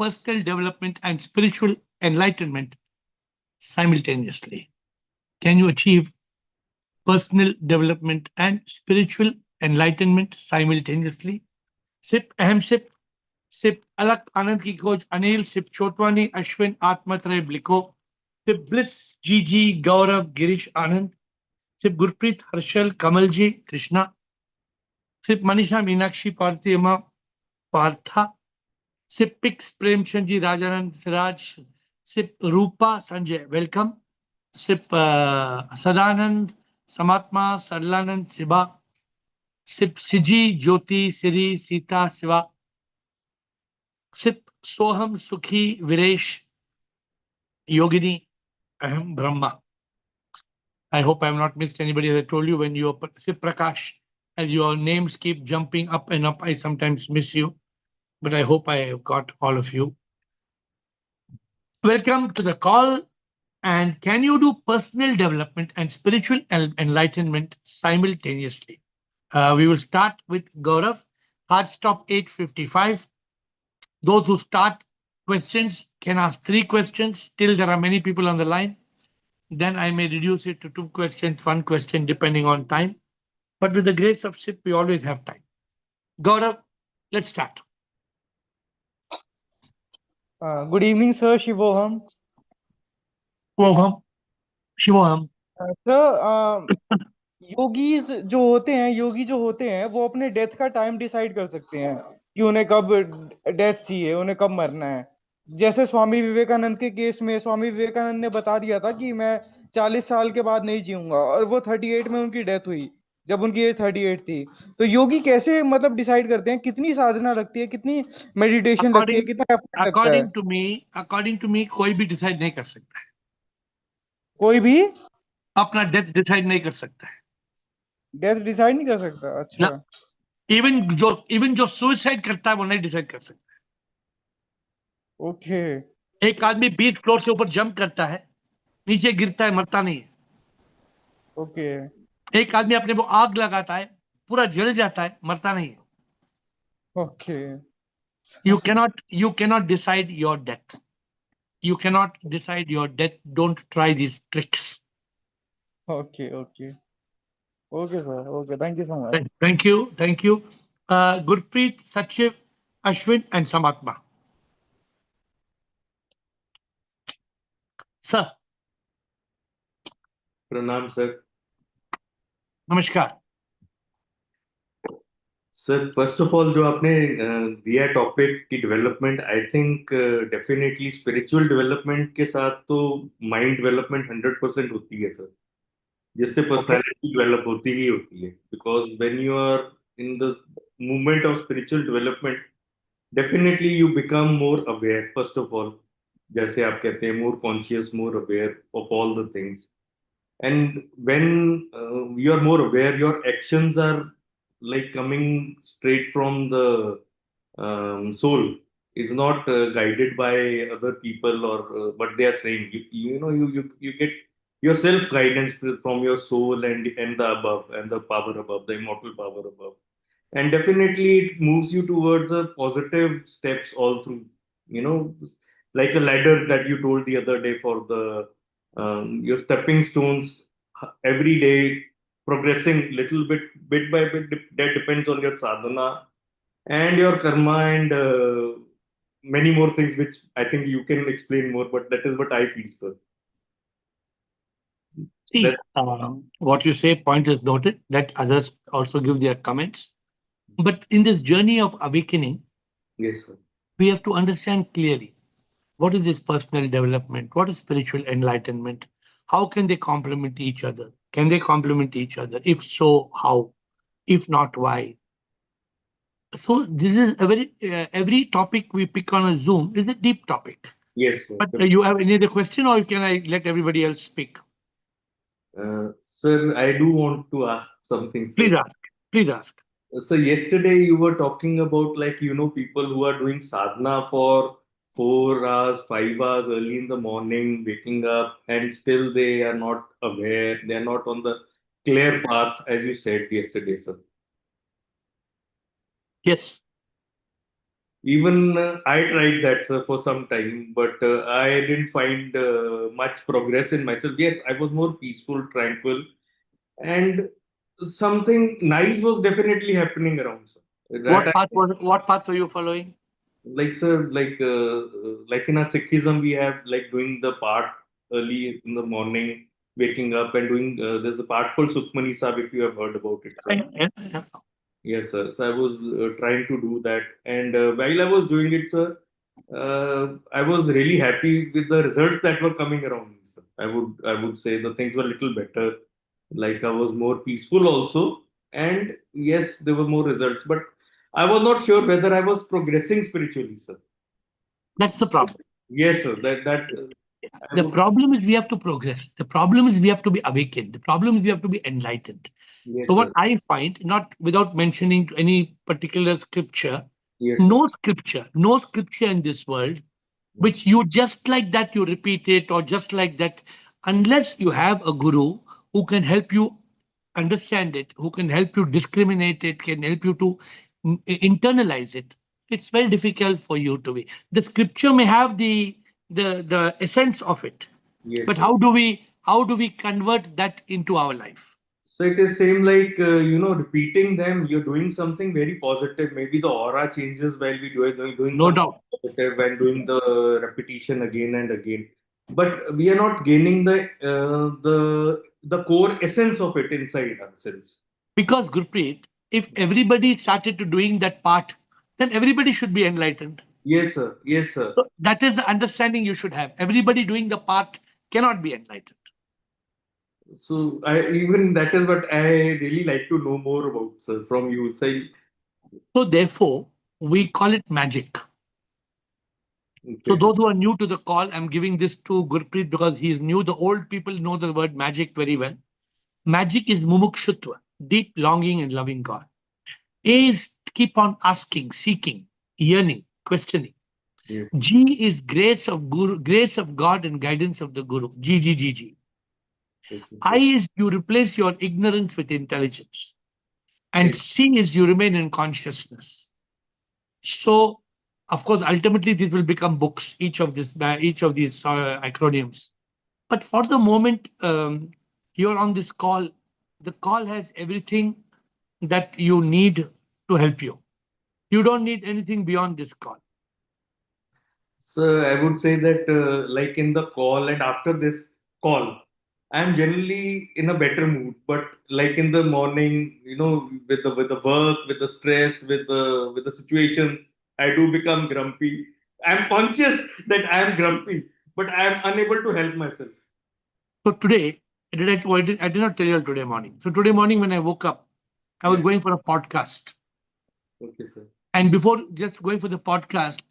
personal development and spiritual enlightenment simultaneously? Can you achieve personal development and spiritual enlightenment simultaneously? Sip, ahem sip, sip, alak anand ki खोज Anil sip Chotwani Ashwin Atmatraya Bliko sip Bliss GG Gaurav Girish Anand sip Gurpreet Harshal Kamalji Krishna sip Manisha Meenakshi Parthima Partha sip Pix Premchandji Rajanand Siraj sip Rupa Sanjay welcome sip Sadanand Samatma Sarlanand Siba sip Siji Jyoti Siri Sita Siva sip Soham Sukhi Viresh Yogini Ahem Brahma. I hope I have not missed anybody. As I told you, when you sip Prakash, as your names keep jumping up and up, I sometimes miss you, but I hope I have got all of you. Welcome to the call. And can you do personal development and spiritual enlightenment simultaneously? We will start with Gaurav. Hard stop 8:55. Those who start questions can ask 3 questions. Still, there are many people on the line. Then I may reduce it to 2 questions, 1 question, depending on time. But with the grace of SIP, we always have time. Gaurav, let's start. Good evening, sir. Shivoham. Shivoham. Shivoham. Sir, योगी जो होते हैं वो अपने death का time decide कर सकते हैं कि उन्हें कब डेथ चाहिए, उन्हें कब मरना है। जैसे स्वामी विवेकानंद के केस में स्वामी विवेकानंद ने बता दिया था कि मैं 40 साल के बाद नहीं जीऊंगा, और वो 38 में उनकी डेथ हुई जब उनकी एज 38 थी। तो योगी कैसे मतलब डिसाइड करते हैं, कितनी साधना लगती है, कितनी मेडिटेशन लगती है, कितना एफर्ट लगता है? अकॉर्डिंग टू मी कोई भी डिसाइड नहीं कर सकता है। कोई भी अपना डेथ डिसाइड नहीं कर सकता है। डेथ डिसाइड नहीं कर सकता? अच्छा। इवन जो सुसाइड करता है वो नहीं डिसाइड कर सकता है। ओके। एक आदमी 20 फ्लोर से ऊपर जंप करता है, नीचे गिरता है, मरता नहीं है। ओके। एक आदमी अपने को आग लगाता है, पूरा जल जाता है, मरता नहीं है। Okay. You cannot decide your death. You cannot decide your death. Don't try these tricks. Okay, okay. Okay, sir. Okay, thank you so much. Thank you. Thank you. Gurpreet, Sachiv, Ashwin, and Samatma. Sir. Pranam, sir. Namaskar. Sir first of all जो आपने दिया topic की development, I think definitely spiritual development के साथ तो mind development 100% होती है sir, जिससे पर्सनालिटी डेवलप होती ही होती है। Because when you are in the movement of spiritual development, definitely you become more aware first of all, जैसे आप कहते हैं more conscious, more aware of all the things. And when you are more aware, your actions are like coming straight from the soul. It's not guided by other people or what they are saying. You get your self guidance from your soul and the above and the power above, the immortal power above. And definitely it moves you towards a positive steps all through, you know, like a ladder that you told the other day for the your stepping stones every day, progressing little bit by bit. That depends on your sadhana and your karma and many more things, which I think you can explain more. But that is what I feel, sir. See, what you say, point is noted. Let others also give their comments. But in this journey of awakening, yes, sir, we have to understand clearly what is this personal development, what is spiritual enlightenment, how can they complement each other? Can they complement each other? If so, how? If not, why? So this is a very every topic we pick on a Zoom is a deep topic. Yes, sir. But you have any other question, or can I let everybody else speak? Sir, I do want to ask something, sir. Please ask. Please ask. So yesterday you were talking about, like, people who are doing sadhana for 4 hours, 5 hours early in the morning, waking up, and still they are not aware. They are not on the clear path, as you said yesterday, sir. Yes. Even I tried that, sir, for some time, but I didn't find much progress in myself. Yes, I was more peaceful, tranquil, and something nice was definitely happening around, sir. That What path were you following? like, sir, like in our Sikhism, we have like doing the part early in the morning, waking up and doing. There's a part called Sukhmani Sahib, if you have heard about it, sir. Yeah. Yes, sir. So I was trying to do that, and while I was doing it, sir, I was really happy with the results that were coming around me, sir. I would say the things were a little better. Like I was more peaceful also, and yes, there were more results. But I was not sure whether I was progressing spiritually, sir. That's the problem. Yes, sir. That I The would. problem is we have to progress. The problem is we have to be awakened. The problem is we have to be enlightened. So Yes, what sir. I find, not without mentioning any particular scripture, Yes, sir. no scripture in this world, Yes. which you just like that you repeat it, or just like that, unless you have a guru who can help you understand it, who can help you discriminate it, can help you to internalize it. It's very difficult for you to be. The scripture may have the essence of it, Yes, but sir. how do we convert that into our life? So it is same like repeating them. You're doing something very positive. Maybe the aura changes while we doing No something doubt. positive and doing the repetition again and again. But we are not gaining the core essence of it inside ourselves. Because Gurpreet, if everybody started to doing that part, then everybody should be enlightened. Yes, sir. Yes, sir. So that is the understanding you should have. Everybody doing the part cannot be enlightened. So I even that is what I really like to know more about, sir, from you. So So therefore, we call it magic. okay, So sir. those who are new to the call, I'm giving this to Gurpreet because he is new. The old people know the word magic very well. Magic is mumukshutva, deep longing and loving God. A is keep on asking, seeking, yearning, questioning. Yes, G is grace of God and guidance of the Guru. G G G G. okay, I is you replace your ignorance with intelligence. And yes, C is you remain in consciousness. So, of course, ultimately these will become books. Each of these acronyms. But for the moment, you're on this call. The call has everything that you need to help you. You don't need anything beyond this call. so I would say that, like in the call and after this call, I'm generally in a better mood. But like in the morning, with the work, with the stress, with the situations, I do become grumpy. I'm conscious that I'm grumpy, but I'm unable to help myself. So today, I did not tell you today morning. So today morning when I woke up, I was Yes. going for a podcast. Okay, sir. And before just going for the podcast,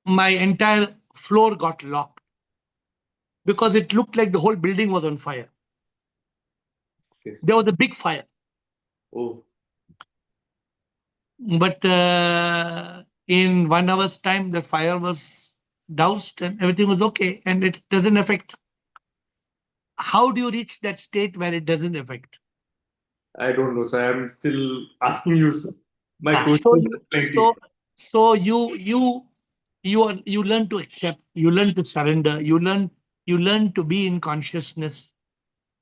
my entire floor got locked because it looked like the whole building was on fire. Okay, sir. There was a big fire, Oh, but in 1 hour's time, the fire was doused and everything was okay. And it doesn't affect. How do you reach that state where it doesn't affect? I don't know, sir. I'm still asking you, sir. My Ah, so questions you, are plenty. so so you learn to accept, you learn to surrender, you learn to be in consciousness.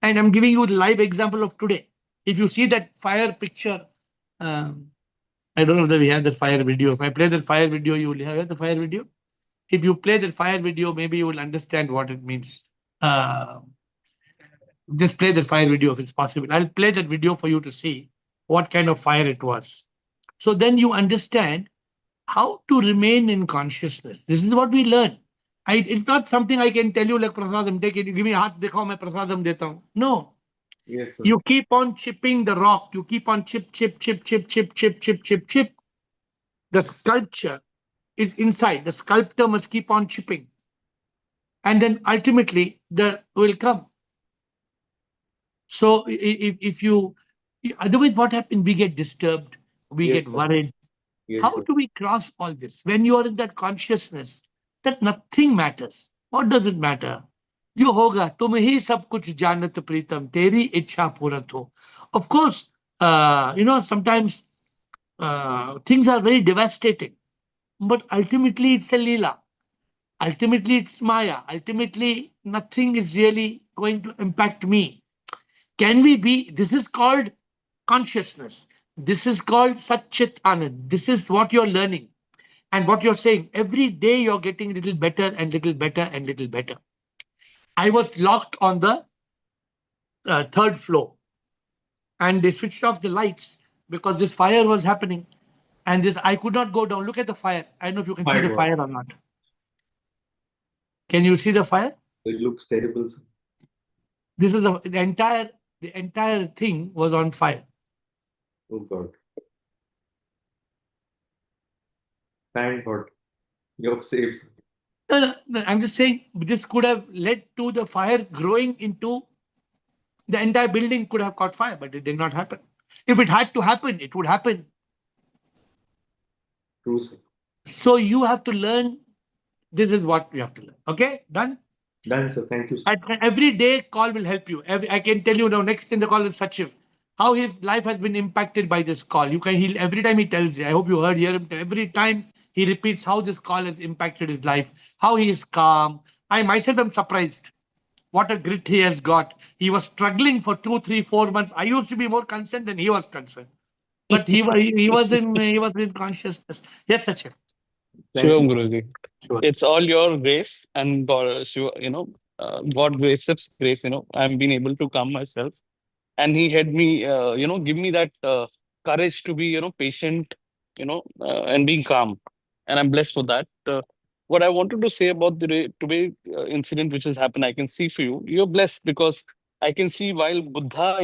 And I'm giving you the live example of today. If you see that fire picture, um, I don't know whether we have that fire video. If I play that fire video, you will have the fire video. If you play that fire video, maybe you will understand what it means. Uh, just play that fire video if it's possible. I'll play that video for you to see what kind of fire it was. So then you understand how to remain in consciousness. This is what we learn. It's not something I can tell you like prasadam, take it, you give me haath dikhao, main prasadam deta hu. No, Yes, sir. you keep on chipping the rock. You keep on chip. The sculpture is inside. The sculptor must keep on chipping. And then ultimately the will come. So if you, otherwise what happens? We get disturbed. We Yes, get sir. worried. Yes, How sir. do we cross all this? When you are in that consciousness that nothing matters. What does it matter? जो होगा तुम ही सब कुछ जानत प्रीतम तेरी इच्छा पूरत हो. Of course, sometimes things are very devastating. but ultimately it's a Leela. Ultimately it's Maya. Ultimately, nothing is really going to impact me. Can we be? This is called consciousness. This is called Satchit Anand. This is what you're learning. And what you're saying, every day you're getting a little better and little better and little better. I was locked on the third floor and they switched off the lights because this fire was happening. And this, I could not go down. Look at the fire. I don't know if you can see My the God, fire or not. Can you see the fire? it looks terrible, sir. This is the entire thing was on fire. Oh God. Thank God. You're safe, sir. No, no, no, I'm just saying this could have led to the fire growing into the entire building could have caught fire, but it did not happen. If it had to happen, it would happen. True, sir. So you have to learn. This is what you have to learn. Okay, done. Done, sir. Thank you, sir. Every day call will help you. I can tell you now. Next in the call is Sachiv. How his life has been impacted by this call. You can heal every time he tells you. I hope you hear him. Every time he repeats how this call has impacted his life. How he is calm. I myself am surprised. What a grit he has got. He was struggling for 2, 3, 4 months. I used to be more concerned than he was concerned. But he was in consciousness. Yes, Sachin. Thank you. Shivam Guruji. Sure. It's all your grace and God, God grace, I'm being able to calm myself. And he had me, give me that courage to be, patient, and being calm. And I'm blessed for that. What I wanted to say about today incident which has happened, I can see for you, you're blessed because I can see while Buddha,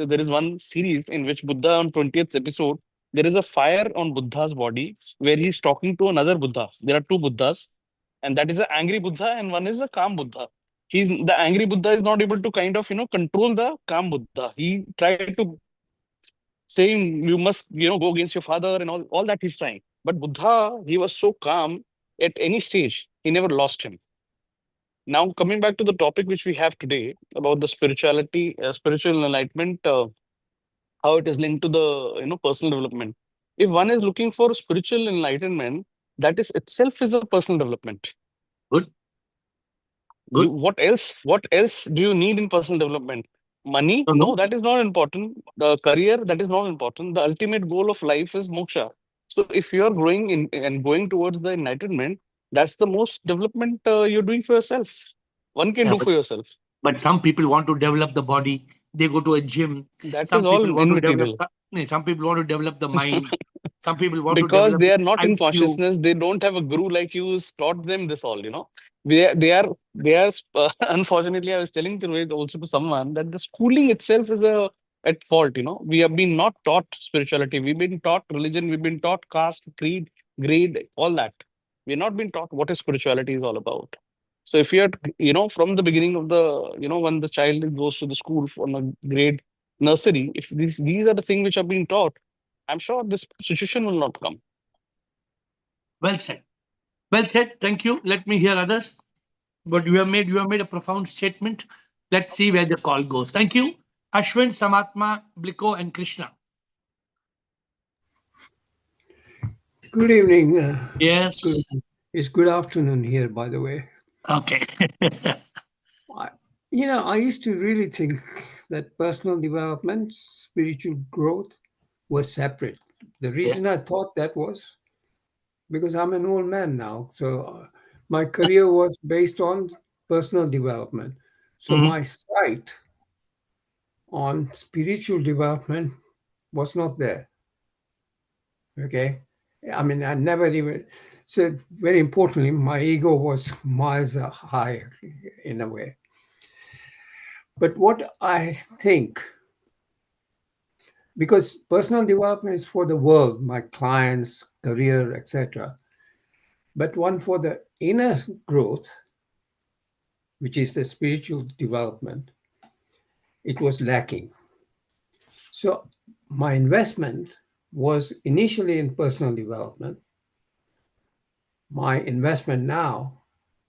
there is one series in which Buddha on 20th episode, there is a fire on Buddha's body where he's talking to another Buddha. There are two Buddhas, and that is an angry Buddha and one is a calm Buddha. The angry Buddha is not able to kind of control the calm Buddha. He tried to say you must go against your father and all that he's trying. But Buddha, he was so calm at any stage, he never lost him. Now coming back to the topic which we have today about the spirituality, spiritual enlightenment, how it is linked to the personal development. If one is looking for spiritual enlightenment, that is itself is a personal development. Good. Good. What else do you need in personal development? Money? No, No, no. that is not important. The career, that is not important. The ultimate goal of life is moksha. So if you are growing in and going towards the enlightenment, that's the most development you're doing for yourself. One can Yeah, do for yourself. but some people want to develop the body. They go to a gym. That is Some all people want to develop. immaterial. Some people want to develop the mind. Some people want to Because develop they are not in IQ. consciousness, they don't have a guru like you who's taught them this all. They are unfortunately, I was telling also to someone that the schooling itself is a at fault. We have been not taught spirituality, we've been taught religion, we've been taught caste, creed, grade, all that. We're not been taught what is spirituality is all about. So if you're from the beginning of the when the child goes to the school from a grade nursery, if these are the things which are being taught, I'm sure this situation will not come. Well said. Well said. Thank you. Let me hear others. But you have made a profound statement. Let's see where the call goes. Thank you, Ashwin, Samatma, Bliko, and Krishna. Good evening. Yes. It's good afternoon here, by the way. Okay. I, I used to really think that personal development, spiritual growth were separate. The Yeah. reason I thought that was because I'm an old man now. So my career was based on personal development. So Mhm. my sight on spiritual development was not there. Okay. I mean, I never even, so very importantly, my ego was miles higher in a way. But what I think, because personal development is for the world, my clients, career, etc. But one for the inner growth, which is the spiritual development, it was lacking. So my investment was initially in personal development. My investment now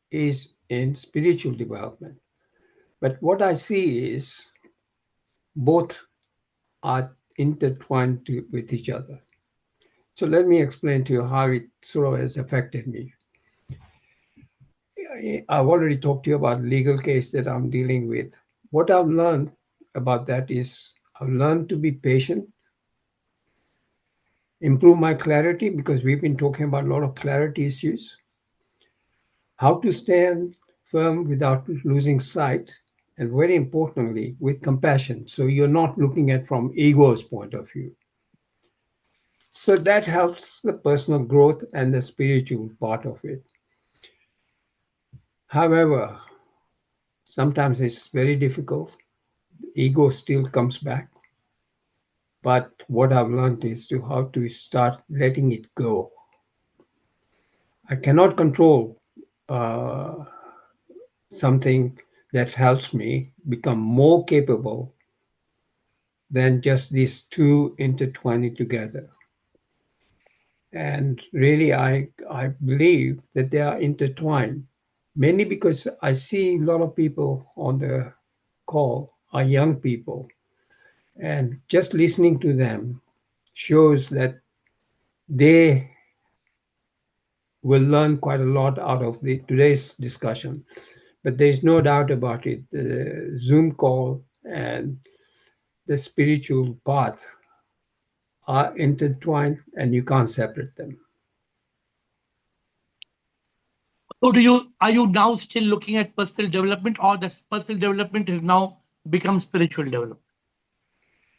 is in spiritual development. But what I see is both are intertwined with each other. So let me explain to you how it sort of has affected me. I've already talked to you about legal case that I'm dealing with. What I've learned about that is I've learned to be patient, improve my clarity, because we've been talking about a lot of clarity issues, how to stand firm without losing sight, and very importantly, with compassion. So you're not looking at from ego's point of view. So that helps the personal growth and the spiritual part of it. However, sometimes it's very difficult. Ego still comes back. But what I've learned is to how to start letting it go. I cannot control uh, something that helps me become more capable than just these two intertwining together. And really, I believe that they are intertwined, mainly because I see a lot of people on the call are young people, and just listening to them shows that they will learn quite a lot out of today's discussion. But there's no doubt about it. The Zoom call and the spiritual path are intertwined and you can't separate them. So are you now still looking at personal development, or the personal development has now become spiritual development?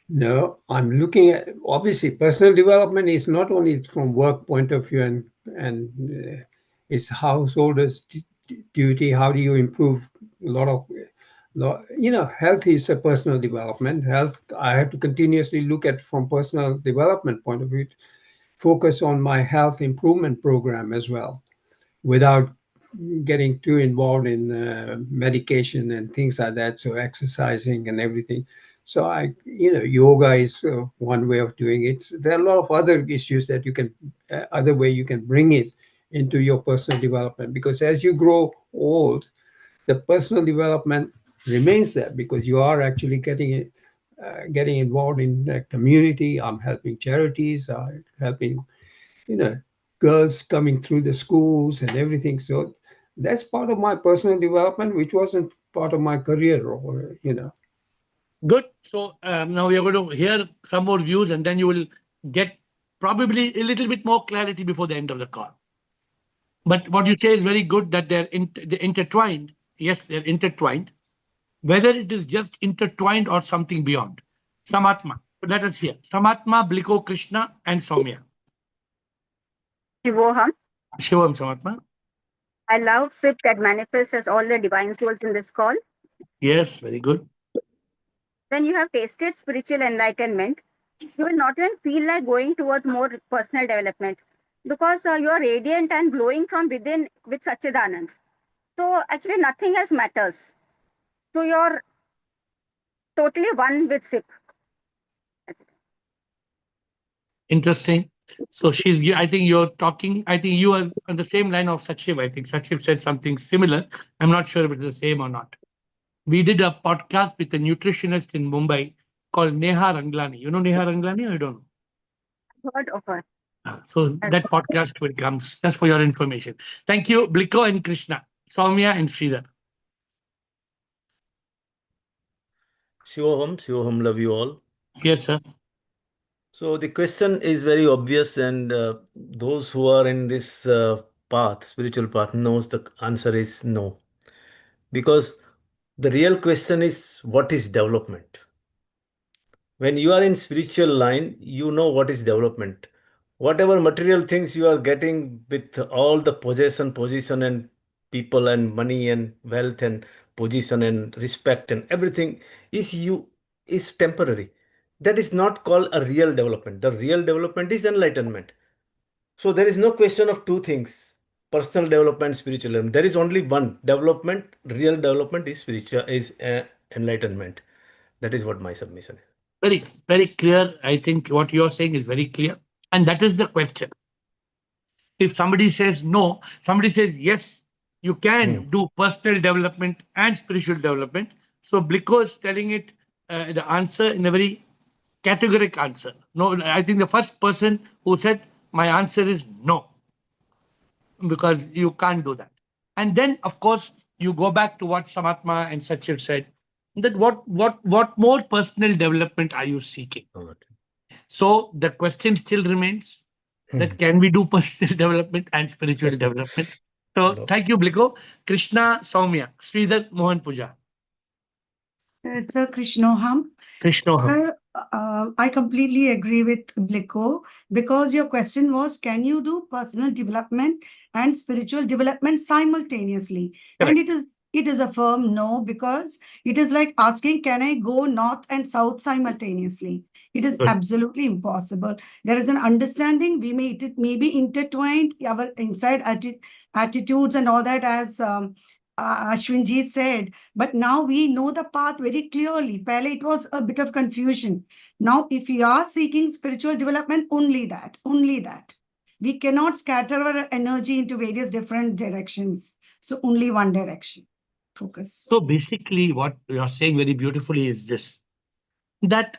No, I'm looking at, obviously personal development is not only from work point of view and it's householders duty. How do you improve a lot of health is a personal development. Health, I have to continuously look at from personal development point of view, focus on my health improvement program as well, without getting too involved in medication and things like that. So exercising and everything. So yoga is one way of doing it. There are a lot of other issues that you can, other way you can bring it into your personal development, because as you grow old, the personal development remains there because you are actually getting involved in the community. I'm helping charities, helping you know girls coming through the schools and everything. So that's part of my personal development, which wasn't part of my career, or. Good. So now we are going to hear some more views, and then you will get probably a little bit more clarity before the end of the call. But what you say is very good, that they're intertwined. Yes, they're intertwined. Whether it is just intertwined or something beyond. Samatma. Let us hear. Samatma, Bliko, Krishna, and Soumya. Shivoham. Shivam, Samatma. I love SIP that manifests as all the divine souls in this call. Yes, very good. When you have tasted spiritual enlightenment, you will not even feel like going towards more personal development, because you are radiant and glowing from within with Sachidanand. So actually nothing else matters. So you're totally one with SIP. Interesting. So I think you're talking, I think you are on the same line of Sachiv. I think Sachiv said something similar. I'm not sure if it's the same or not. We did a podcast with a nutritionist in Mumbai called Neha Ranglani. You know Neha Ranglani, or you don't know? Heard of her. So that podcast will come, just for your information. Thank you, Bliko and Krishna, Soumya and Sridhar. Shivoham, love you all. Yes, sir. So the question is very obvious, and those who are in this path, spiritual path, knows the answer is no. Because the real question is, what is development? When you are in spiritual line, you know what is development. Whatever material things you are getting with all the position and people and money and wealth and position and respect and everything is temporary. That is not called a real development. The real development is enlightenment. So there is no question of two things: personal development, spiritual development. There is only one development. Real development is spiritual, is enlightenment. That is what my submission is. Very, very clear. I think what you're saying is very clear. And that is the question. If somebody says no, somebody says yes, you can do personal development and spiritual development. So Bliko is telling it the answer in a very categoric answer. No, I think the first person who said My answer is no, because you can't do that. And then, of course, you go back to what Samatma and Sachin said, that what more personal development are you seeking? So the question still remains that can we do personal development and spiritual development? So No. thank you, Bliko. Krishna, Soumya, Sridhar, Mohan Puja, Sir Krishnoham. Krishnoham. Sir, I completely agree with Bliko, because your question was, can you do personal development and spiritual development simultaneously? And Correct. it is a firm no, because it is like asking, can I go north and south simultaneously? It is Good. absolutely impossible. There is an understanding. It may be intertwined, our inside attitudes and all that, as Ashwinji said. But now we know the path very clearly. Pehle it was a bit of confusion. Now, if you are seeking spiritual development, only that, only that. We cannot scatter our energy into various different directions. So only one direction. Focus. So basically, what you're saying very beautifully is this, that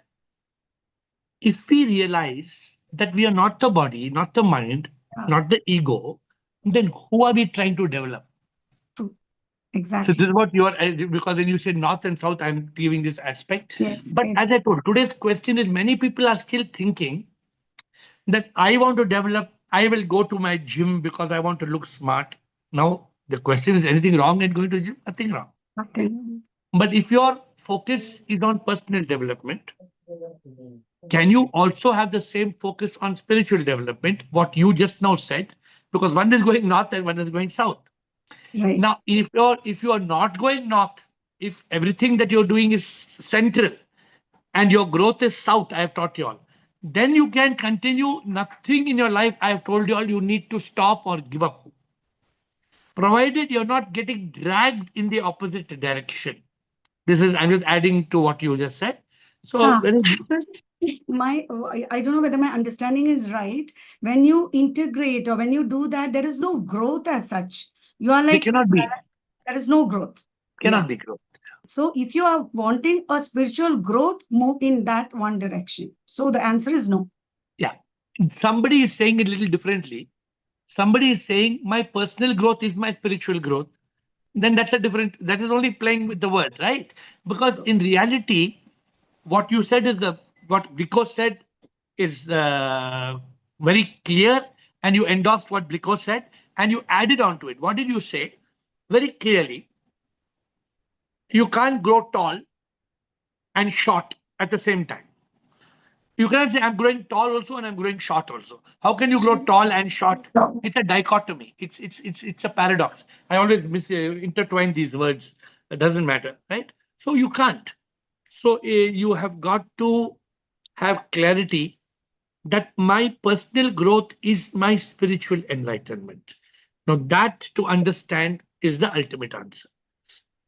if we realize that we are not the body, not the mind, not the ego, then who are we trying to develop? True. So Exactly. this is what you are, because when you say north and south, I'm giving this aspect. Yes. But as Yes. I told, today's question is many people are still thinking that I want to develop, I will go to my gym because I want to look smart. Now, the question is, anything wrong in going to gym? Nothing wrong. Okay. But if your focus is on personal development, can you also have the same focus on spiritual development, what you just now said? Because one is going north and one is going south. Right. Now, if you are not going north, if everything that you're doing is central and your growth is south, I have taught you all, then you can continue. Nothing in your life, I have told you all, you need to stop or give up, provided you're not getting dragged in the opposite direction. This is, I'm just adding to what you just said. So Ah, very, but I don't know whether my understanding is right. When you integrate or when you do that, there is no growth as such. You are they like, cannot be, there is no growth. cannot Yeah. be growth. So if you are wanting a spiritual growth, move in that one direction. So the answer is no. Yeah. Somebody is saying it a little differently. Somebody is saying my personal growth is my spiritual growth. Then that's a different, that is only playing with the word, right? Because in reality, what you said is what Bliko said is very clear, and you endorsed what Bliko said and you added on to it. What did you say? Very clearly, you can't grow tall and short at the same time. You cannot say I'm growing tall also and I'm growing short also. How can you grow tall and short? It's a dichotomy. It's a paradox. I always intertwine these words. It doesn't matter, right? So you can't. So you have got to have clarity that my personal growth is my spiritual enlightenment. Now that to understand is the ultimate answer.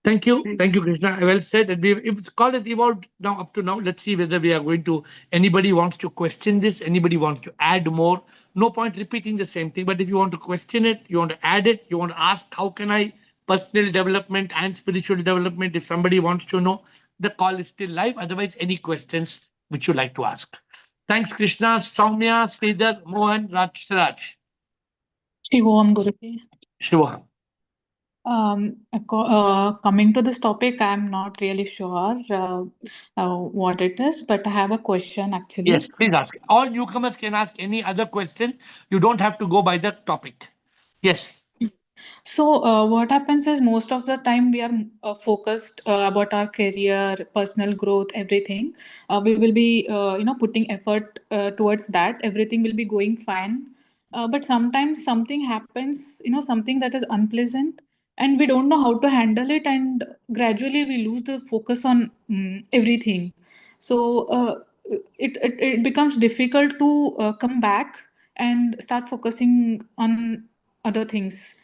Thank you, Krishna. Well said. And if the call has evolved now up to now, let's see whether we are going to. Anybody wants to question this? Anybody wants to add more? No point repeating the same thing. But if you want to question it, you want to add it, you want to ask, how can I personal development and spiritual development? If somebody wants to know, the call is still live. Otherwise, any questions which you like to ask. Thanks, Krishna, Soumya, Sridhar, Mohan, Raj. Shivom Guruji. Shiva. Coming to this topic, I'm not really sure what it is, but I have a question actually. Yes, please ask. All newcomers can ask any other question. You don't have to go by the topic. Yes. So, what happens is most of the time we are focused about our career, personal growth, everything. We will be, putting effort towards that. Everything will be going fine. But sometimes something happens, something that is unpleasant, and we don't know how to handle it, and gradually we lose the focus on everything. So, it becomes difficult to come back and start focusing on other things.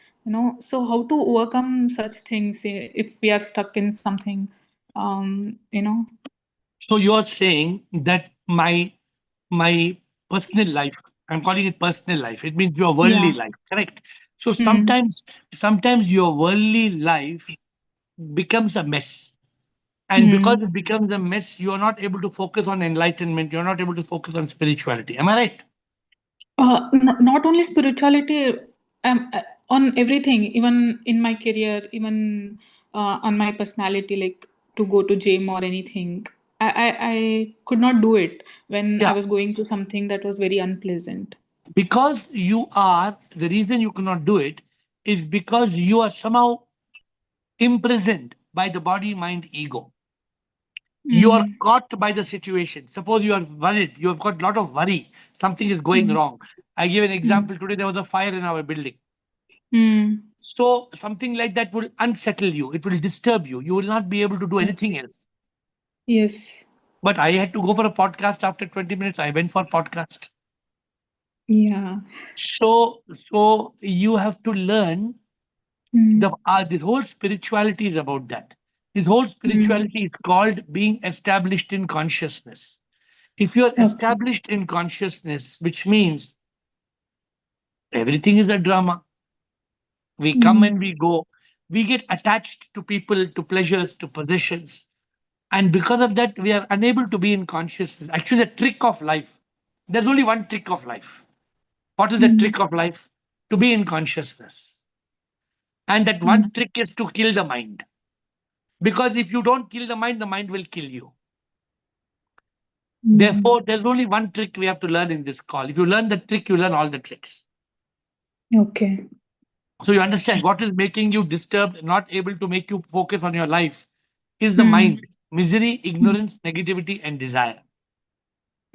So how to overcome such things if we are stuck in something. um you know So you're saying that my personal life, I'm calling it personal life. It means your worldly yeah. life, correct? So Hmm. sometimes your worldly life becomes a mess. And because Hmm. it becomes a mess, you are not able to focus on enlightenment. You're not able to focus on spirituality. Am I right? Not only spirituality, on everything, even in my career, even on my personality, like to go to gym or anything. I could not do it when I Yeah, was going through something that was very unpleasant. because the reason you cannot do it is because you are somehow imprisoned by the body, mind, ego. You are Mm, caught by the situation. Suppose you are worried, you have got a lot of worry, something is going mm, wrong. I give an mm, example. Today there was a fire in our building. mm. So something like that will unsettle you, it will disturb you. You will not be able to do anything Yes. else. Yes. But I had to go for a podcast after 20 minutes. I went for podcast. Yeah. So you have to learn Mm, this whole spirituality is about that. This whole mm. spirituality is called being established in consciousness. If you're Okay. established in consciousness, which means everything is a drama, we come and Mm, we go, we get attached to people, to pleasures, to possessions. And because of that, we are unable to be in consciousness. Actually, the trick of life, there's only one trick of life. What is the mm, trick of life? To be in consciousness. And that mm, one trick is to kill the mind. Because if you don't kill the mind will kill you. mm. Therefore, there's only one trick we have to learn in this call. If you learn the trick, you learn all the tricks. Okay. So you understand what is making you disturbed, not able to make you focus on your life, is the Mm, mind. Misery, ignorance, negativity, and desire.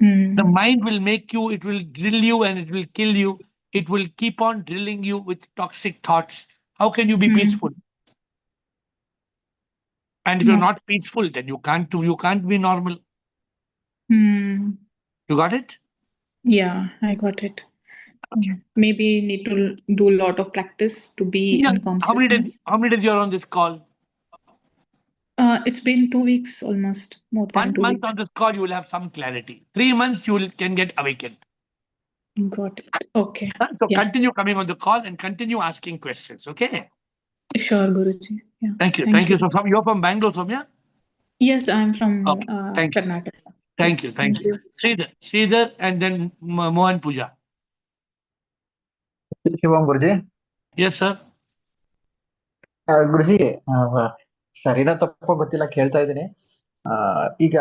The mm, mind will make you, it will drill you and it will kill you. It will keep on drilling you with toxic thoughts. How can you be mm. peaceful? And if you're Not. not peaceful, then you can't be normal. Mm. You got it? Yeah, I got it. Maybe need to do a lot of practice to be Yeah. in How many days? consciousness. How many days you're on this call? It's been 2 weeks almost, more than 1 two month on weeks. this call, you will have some clarity. 3 months, can get awakened. Got it. Okay. So Yeah. continue coming on the call and continue asking questions. Okay. Sure, Guruji. Yeah. Thank you. Thank Thank you. you. So you're from Bangalore, Soumya? Yes, I'm from Okay. Thank you. Karnataka. Yeah. Thank you. Thank Thank you. you. Sridhar, and then Mohan Puja. Shivam Guruji. Yes, sir. ಗುರುಜಿ, ಸರಿನಾ ತಪ್ಪೋ ಗೊತ್ತಿಲ್ಲ, ಕೇಳ್ತಾ ಇದ್ದೀನಿ. ಈಗ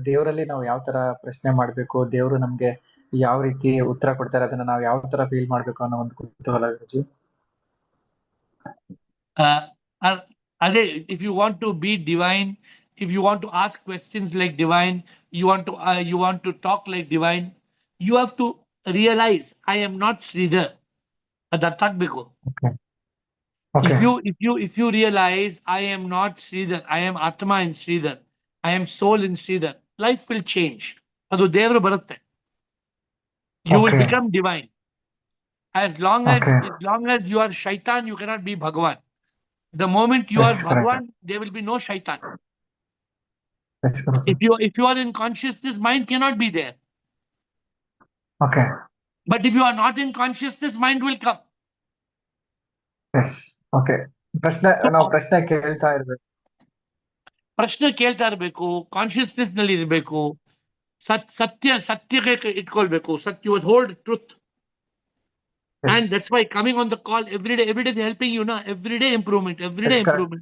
ದೇವರಲ್ಲಿ ನಾವು ಯಾವ ತರ ಪ್ರಶ್ನೆ ಮಾಡ್ಬೇಕು, ದೇವರು ನಮ್ಗೆ ಯಾವ ರೀತಿ ಉತ್ತರ ಕೊಡ್ತಾರೆ, ಅದನ್ನ ನಾವು ಯಾವ ತರ ಫೀಲ್ ಮಾಡ್ಬೇಕು ಅನ್ನೋ ಒಂದು ಕುತೂಹಲ ಗುರುಜಿ. If you want to be divine, if you want to ask questions like divine, you want to talk like divine, you have to realize I am not Sridhar. ಅದರ್ಥ ಆಗ್ಬೇಕು. Okay. If you realize I am not Sridhar, I am Atma in Sridhar, I am soul in Sridhar, life will change. ಅದು ದೇವರು ಬರುತ್ತೆ. You will Okay. become divine. As long Okay. as you are shaitan, you cannot be Bhagwan. The moment you are Yes, correct. Bhagwan, there will be no shaitan. Yes, Guruji. If you are in consciousness, mind cannot be there. Okay. But if you are not in consciousness, mind will come. Yes. Okay. ನಾವು ಪ್ರಶ್ನೆ ಕೇಳ್ತಾ ಇರ್ಬೇಕು. ಪ್ರಶ್ನೆ ಕೇಳ್ತಾ ಇರಬೇಕು, consciousness ನಲ್ಲಿ ಇರಬೇಕು, ಸತ್ಯಕ್ಕೆ ಇಟ್ಕೊಳ್ಬೇಕು, ಸತ್ಯ hold truth. Yes. And that's why coming on the call every day is helping you, na? Every day improvement. Yes, correct.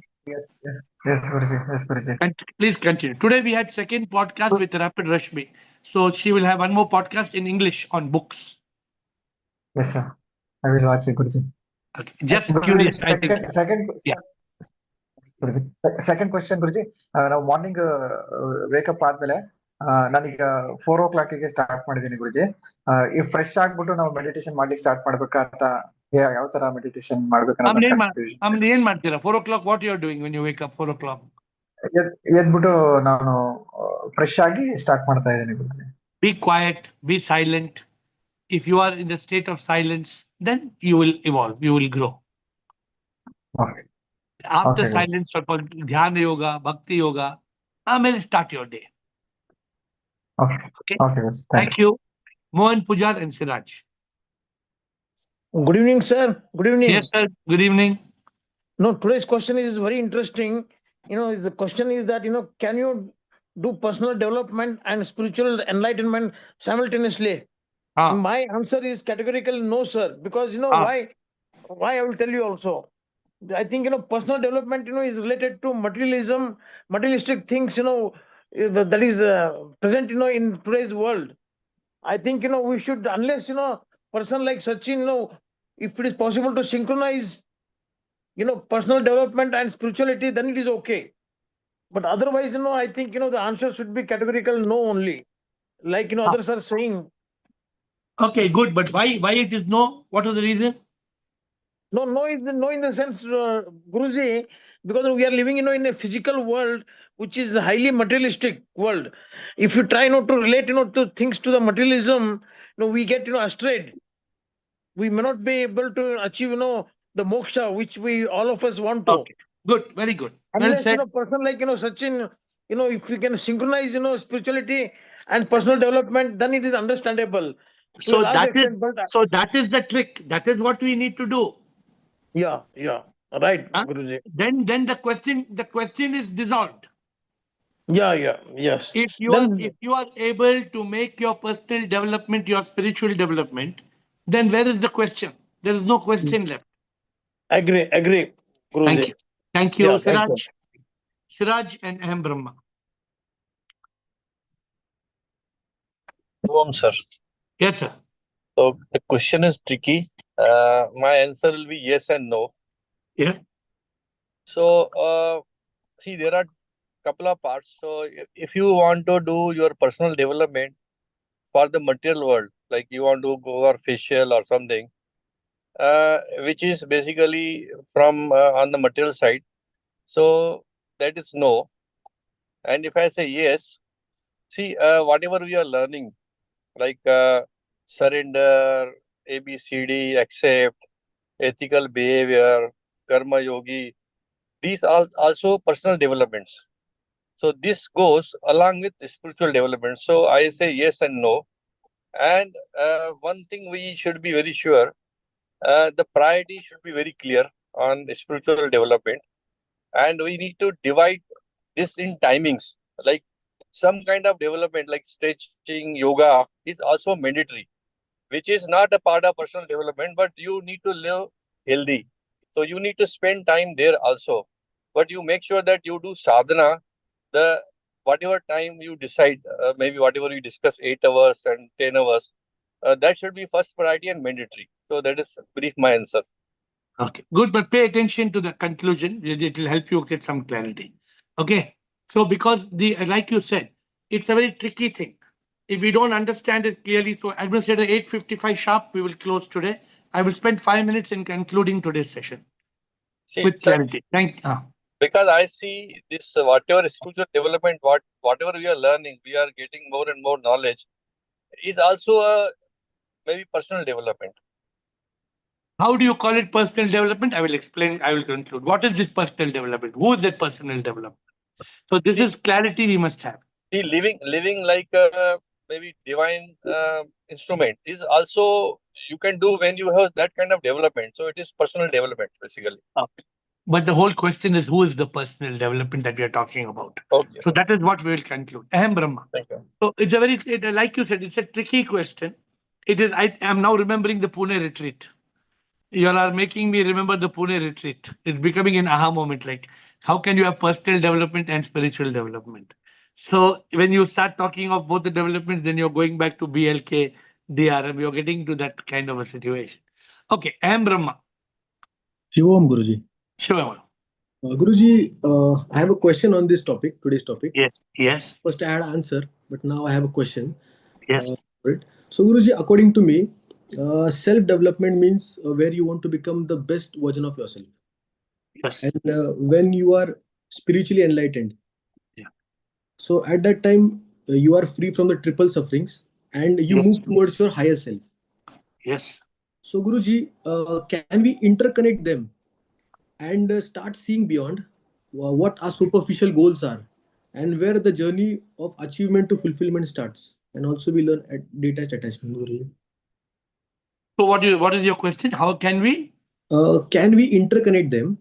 Yes, Guruji. Yes, Guruji. And please continue. Today we had second podcast with Rapid Rashmi. So she will have one more podcast in English on books. Yes, sir. I will watch it, Guruji. Okay. Just curious, I think. Yeah. Guruji, second question Guruji. ನಾವು morning wake up ಆದ್ಮೇಲೆ ನಾನೀಗ 4 o'clock start ಮಾಡಿದ್ದೀನಿ ಗುರುಜಿ. ಈ fresh ಆಗ್ಬಿಟ್ಟು ನಾವು meditation ಮಾಡ್ಲಿಕ್ಕೆ start ಮಾಡ್ಬೇಕಾ ಅಂತ, ಯಾವ ತರ ಮೆಡಿಟೇಷನ್ ಮಾಡ್ಬೇಕು ಆಮೇಲೆ ಏನ್ ಮಾಡ್ತೀರಾ? 4 o'clock, what you are doing when you wake up 4 o'clock? ಎದ್ಬಿಟ್ಟು ನಾನು ಫ್ರೆಶ್ ಆಗಿ ಸ್ಟಾರ್ಟ್ ಮಾಡ್ತಾ ಇದ್ದೀನಿ ಗುರುಜಿ. Be quiet, be silent. If you are in the state of silence, then you will evolve, you will grow. Okay. After Okay, silence, ಸ್ವಲ್ಪ ಧ್ಯಾನ ಯೋಗ, ಭಕ್ತಿ ಯೋಗ, ಆಮೇಲೆ start your day. Okay. Okay. Okay, guys. Thank you. Mohan Pujar and Siraj. Good evening, sir. Good evening. Yes, sir. Good evening. No, today's question is very interesting. The question is that, can you do personal development and spiritual enlightenment simultaneously? My answer is categorical no, sir. Because why? Why I will tell you also. I think personal development is related to materialism, materialistic things. That is present in today's world. I think we should, unless person like Sachin, if it is possible to synchronize personal development and spirituality, then it is okay. But otherwise, I think the answer should be categorical no only. Like others are saying. Okay, good. But why it is no? What is the reason? No in the sense, Guruji, because we are living in a physical world which is a highly materialistic world. If you try not to relate to things to the materialism, we get astray. We may not be able to achieve the moksha which we all of us want to. Okay, good, very good. Well Unless said. person like Sachin, if we can synchronize spirituality and personal development, then it is understandable to a So large that is extent. But that is the trick. That is what we need to do. yeah, right, Huh? Guruji. Then the question is dissolved. Yes. If Then you are able to make your personal development your spiritual development, then where is the question? There is no question left. agree, Thank Guruji. you. Thank you, Yeah, thank you. Siraj. Siraj and Aham Brahma. Om, sir. Yes, sir. So the question is tricky. My answer will be yes and no. Yeah. So, see, there are couple of parts. So, if you want to do your personal development for the material world, like you want to go for facial or something, which is basically from on the material side. So that is no. And if I say yes, see, whatever we are learning, like surrender, ABCD, accept, ethical behavior, karma yogi, these are also personal developments. So this goes along with spiritual development. So I say yes and no. And one thing we should be very sure, the priority should be very clear on spiritual development. And we need to divide this in timings. Like some kind of development like stretching, yoga is also mandatory, which is not a part of personal development, but you need to live healthy. So you need to spend time there also. But you make sure that you do sadhana, the whatever time you decide, maybe whatever you discuss, 8 hours and 10 hours, that should be first priority and mandatory. So that is brief my answer. Okay, good. But pay attention to the conclusion. It will help you get some clarity. Okay. So because like you said, it's a very tricky thing. If we don't understand it clearly, so Administrator 8:55 sharp, we will close today. I will spend 5 minutes in concluding today's session See, with sir, clarity. because I see this whatever spiritual development, whatever we are learning, we are getting more and more knowledge, is also a maybe personal development. How do you call it personal development? I will explain. I will conclude. What is this personal development? Who is that personal development? So this is clarity we must have. See, living like a maybe divine instrument is also you can do when you have that kind of development. So it is personal development basically. Okay. But the whole question is who is the personal development that we are talking about? Okay. So that is what we will conclude. Aham Brahma. Thank you. So it's a very, like you said, it's a tricky question. It is. I am now remembering the Pune retreat. You all are making me remember the Pune retreat. It's becoming an aha moment. Like, how can you have personal development and spiritual development? So when you start talking of both the developments, then you're going back to BLK, DRM. You're getting to that kind of a situation. Okay, Aham Brahma. Shivam Guruji. Shivam. Guruji, I have a question on this topic, today's topic. Yes. First, I had an answer, but now I have a question. Yes. So, Guruji, according to me, self-development means where you want to become the best version of yourself. Yes. And when you are spiritually enlightened, so at that time, you are free from the triple sufferings and you move towards your higher self. Yes. So, Guruji, can we interconnect them and start seeing beyond what our superficial goals are and where the journey of achievement to fulfillment starts? And also we learn at detached attachment, Guruji. So what is your question? How can we? Can we interconnect them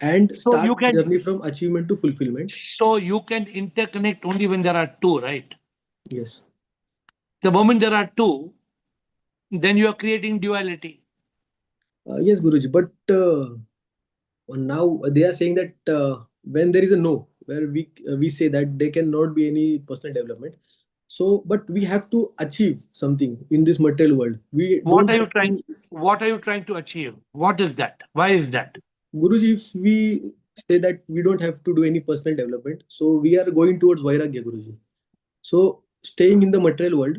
and So start you the can journey from achievement to fulfillment? So you can interconnect only when there are two, right? Yes. The moment there are two, then you are creating duality. Yes, Guruji, but now they are saying that when there is a no, where we say that there cannot be any personal development. So, but we have to achieve something in this material world. We What don't are you have trying? to, What are you trying to achieve? What is that? Why is that? Guruji, if we say that we don't have to do any personal development, so we are going towards Vairagya, Guruji. So, staying in the material world,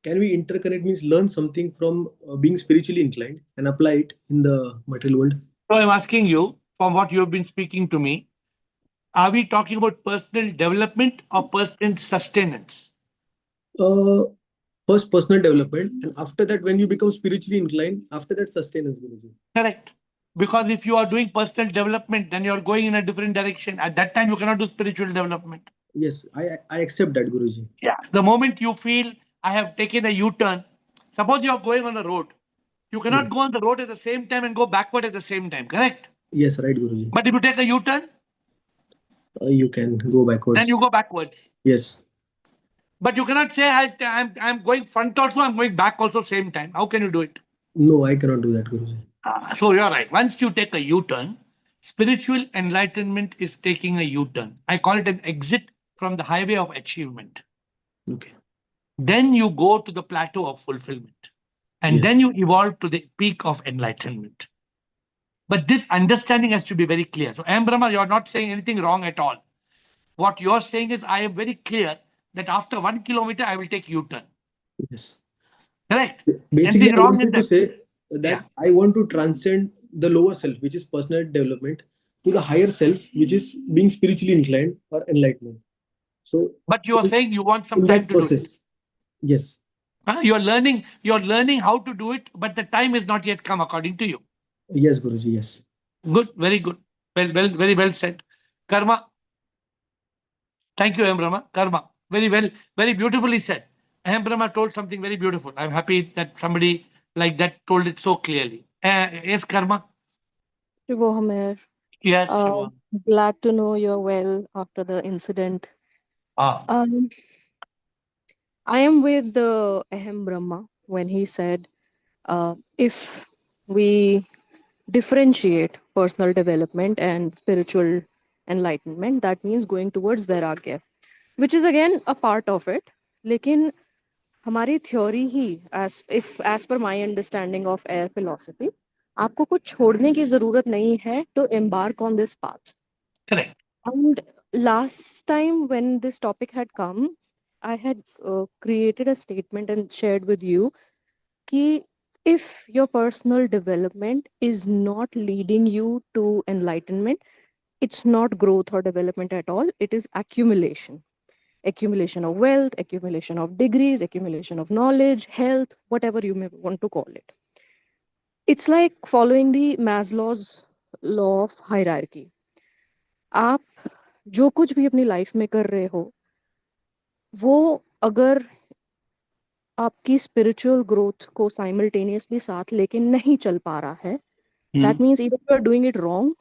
can we interconnect means learn something from being spiritually inclined and apply it in the material world? So I'm asking you, from what you have been speaking to me, are we talking about personal development or personal sustenance? Uh, First personal development, and after that, when you become spiritually inclined, after that sustenance, Guruji. Correct. Because if you are doing personal development, then you are going in a different direction. At that time, you cannot do spiritual development. Yes, I accept that, Guruji. Yeah. The moment you feel I have taken a U-turn, suppose you are going on the road, you cannot Yes, go on the road at the same time and go backward at the same time. Correct. yes, right, Guruji. But if you take a U-turn, You can go then you backwards. go backwards. Yes, But you cannot say I'm going front also, I'm going back also same time. How can you do it? no, I cannot do that, Guruji. So you're right. Once you take a U-turn, spiritual enlightenment is taking a U-turn. I call it an exit from the highway of achievement. Okay. Then you go to the plateau of fulfillment. And Yes, then you evolve to the peak of enlightenment. But this understanding has to be very clear. So, M. Brahma, you're not saying anything wrong at all. What you're saying is, I am very clear that after 1 kilometer, I will take U-turn. yes. Correct? Basically, Anything I wrong in wanted to that? say Yeah. that I want to transcend the lower self, which is personal development, to the higher self, which is being spiritually inclined or enlightenment. So, But you are saying you want some in time that to do it. process, yes, You're learning how to do it, but the time is not yet come according to you. yes, Guruji, yes. Good, very good. Very well said. Karma. Thank you, Brahma. Karma. Very well, very beautifully said. Brahma told something very beautiful. I'm happy that somebody like that told it so clearly. Yes, Karma. Shivohamer, Yes, Shiva. glad to know you're well after the incident. Ah, I am with the Ahem Brahma when he said, if we differentiate personal development and spiritual enlightenment, that means going towards Vairagya, which is again a part of it. लेकिन हमारी theory he as per my understanding of AiR philosophy, आपको कुछ छोड़ने की जरूरत नहीं है to embark on this path. correct. And last time when this topic had come, I had created a statement and shared with you कि if your personal development is not leading you to enlightenment, it's not growth or development at all. It is accumulation. Accumulation of wealth, accumulation of degrees, accumulation of knowledge, health, whatever you may want to call it. It's like following the Maslow's law of hierarchy. आप जो कुछ भी अपनी life में कर रहे हो वो अगर आपकी स्पिरिचुअल ग्रोथ को साइमल्टेनियसली साथ लेके नहीं चल पा रहा है that means either you are doing it wrong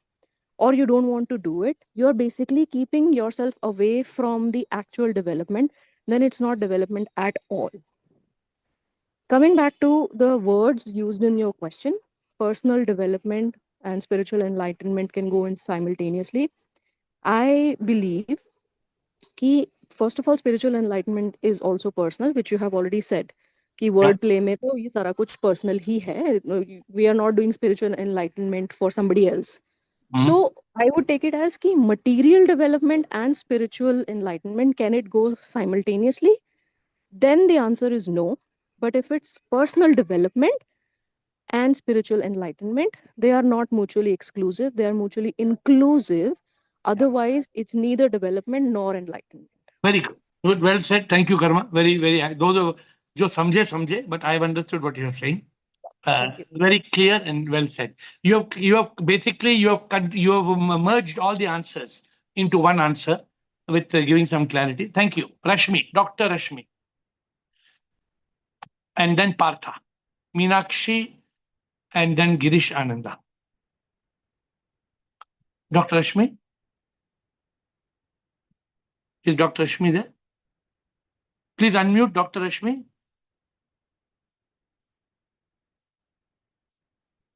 or you don't want to do it, you're basically keeping yourself away from the actual development, then it's not development at all. Coming back to the words used in your question, personal development and spiritual enlightenment can go in simultaneously. I believe कि first of all spiritual enlightenment is also personal, which you have already said कि Yeah. word play में तो ये सारा कुछ personal ही है. We are not doing spiritual enlightenment for somebody else. So I would take it as कि material development and spiritual enlightenment, can it go simultaneously? Then the answer is no. But if it's personal development and spiritual enlightenment, they are not mutually exclusive, they are mutually inclusive. Otherwise, it's neither development nor enlightenment. Very good. Good. Well said. Thank you, Karma. Very. Those are जो समझे, but I've understood what you're saying. Thank you. Very clear and well said. You have basically you have merged all the answers into one answer with giving some clarity. Thank you, Rashmi, Dr. Rashmi, and then Partha, Meenakshi, and then Girish Ananda. Dr. Rashmi, is Dr. Rashmi there? Please unmute Dr. Rashmi.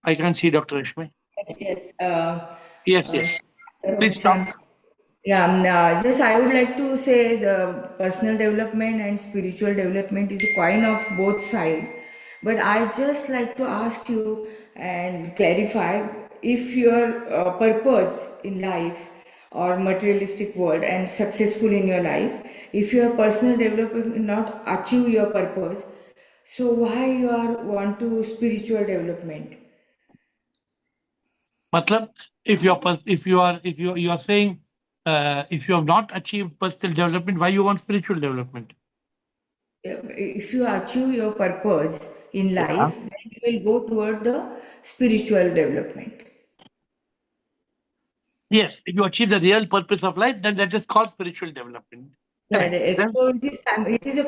I can't see Dr. Rashmi. Yes, yes. Yes, yes. Please Sir, talk. yeah, just I would like to say the personal development and spiritual development is a coin of both sides. But I just like to ask you and clarify if your purpose in life or materialistic world and successful in your life, if your personal development not achieve your purpose, so why you are want to spiritual development? Matlab, if you are saying if you have not achieved personal development, why you want spiritual development? If you achieve your purpose in Yeah. life, then you will go toward the spiritual development. Yes, if you achieve the real purpose of life, then that is called spiritual development. Correct. Then, So it is a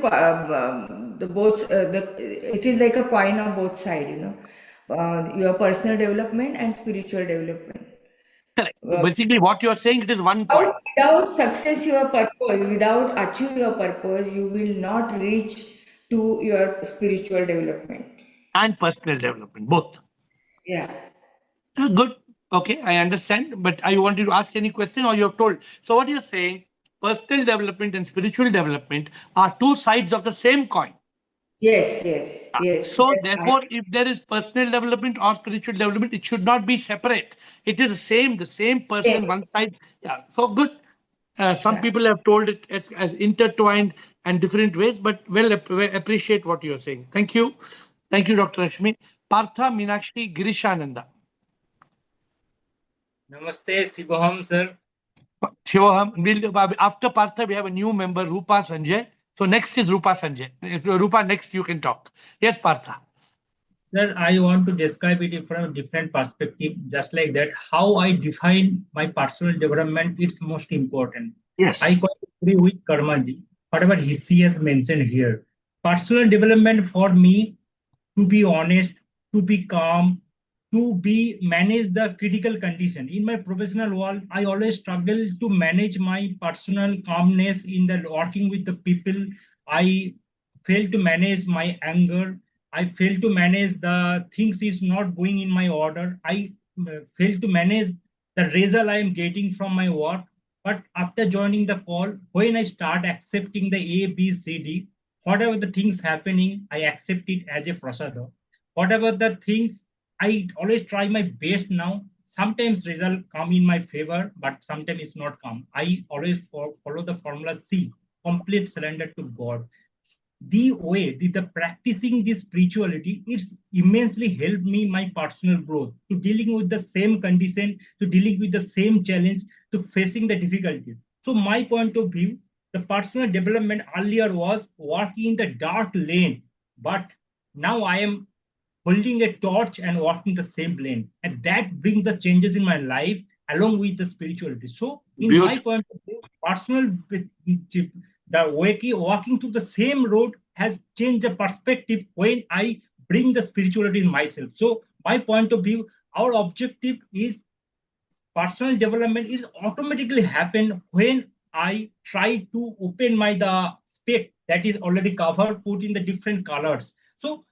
the both it is like a coin of both side, your personal development and spiritual development. correct. Uh, Basically, what you are saying, it is one coin. without success, your purpose, without achieve your purpose, you will not reach to your spiritual development. And personal development, both. Yeah. Good. Okay, I understand. But I wanted to ask any question or you have told. So what you're saying, personal development and spiritual development are two sides of the same coin. Yes, yes, yes. So therefore, if there is personal development or spiritual development, it should not be separate. It is the same person, one side. Yeah. So good. Some people have told it as intertwined and different ways, but well, appreciate what you are saying. Thank you. Thank you, Dr. Rashmi. Partha Meenakshi Girishananda. Namaste, Shibham, sir. After Partha, we have a new member, Rupa Sanjay. So next is Rupa Sanjay. Rupa, next you can talk. Yes, Partha. Sir, I want to describe it from a different perspective, just like that. How I define my personal development, it's most important. Yes. I quite agree with Karmaji, whatever he has mentioned here. Personal development for me, to be honest, to be calm, to be manage the critical condition. In my professional world, I always struggle to manage my personal calmness in the working with the people. I fail to manage my anger. I fail to manage the things is not going in my order. I fail to manage the result I am getting from my work. But after joining the call, when I start accepting the A, B, C, D, whatever the things happening, I accept it as a prasada. Whatever the things, I always try my best now. Sometimes result come in my favor, but sometimes it's not come. I always follow the formula C, complete surrender to God. The practicing this spirituality, it's immensely helped me my personal growth to dealing with the same condition, to dealing with the same challenge, to facing the difficulties. So my point of view, the personal development earlier was walking in the dark lane, but now I am holding a torch and walking the same lane, and that brings the changes in my life along with the spirituality. So in my point of view, personal the walking to the same road has changed the perspective when I bring the spirituality in myself. So my point of view, our objective is personal development is automatically happen when I try to open my the spec that is already covered, put in the different colors. So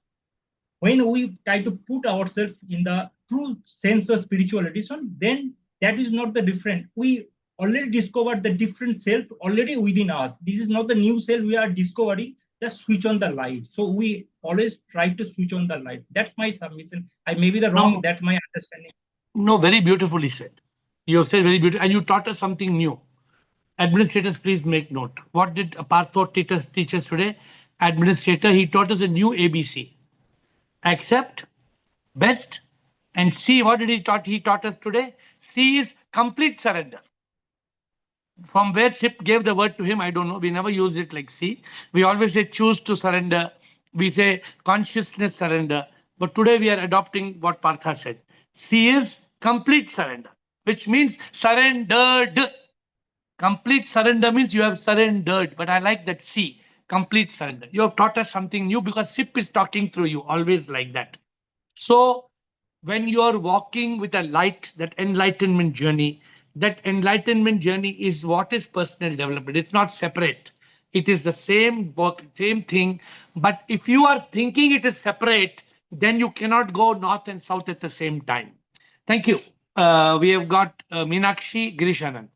when we try to put ourselves in the true sense of spirituality, so then that is not the different. We already discovered the different self already within us. This is not the new self we are discovering. Just switch on the light. So we always try to switch on the light. That's my submission. I may be the wrong. That's my understanding. No, very beautifully said. You have said very beautiful, and you taught us something new. Administrators, please make note. What did Partho teach us today? Administrator, he taught us a new ABC. Accept, best, and C. What did he taught? He taught us today. C is complete surrender. From where Ship gave the word to him, I don't know. We never use it like C. We always say choose to surrender. We say consciousness surrender. But today we are adopting what Partha said. C is complete surrender, which means surrendered. Complete surrender means you have surrendered. But I like that C, complete surrender. You have taught us something new because SIP is talking through you, always like that. So when you are walking with a light, that enlightenment journey is what is personal development. It's not separate. It is the same work, same thing. But if you are thinking it is separate, then you cannot go north and south at the same time. Thank you. We have got Meenakshi Girishanand.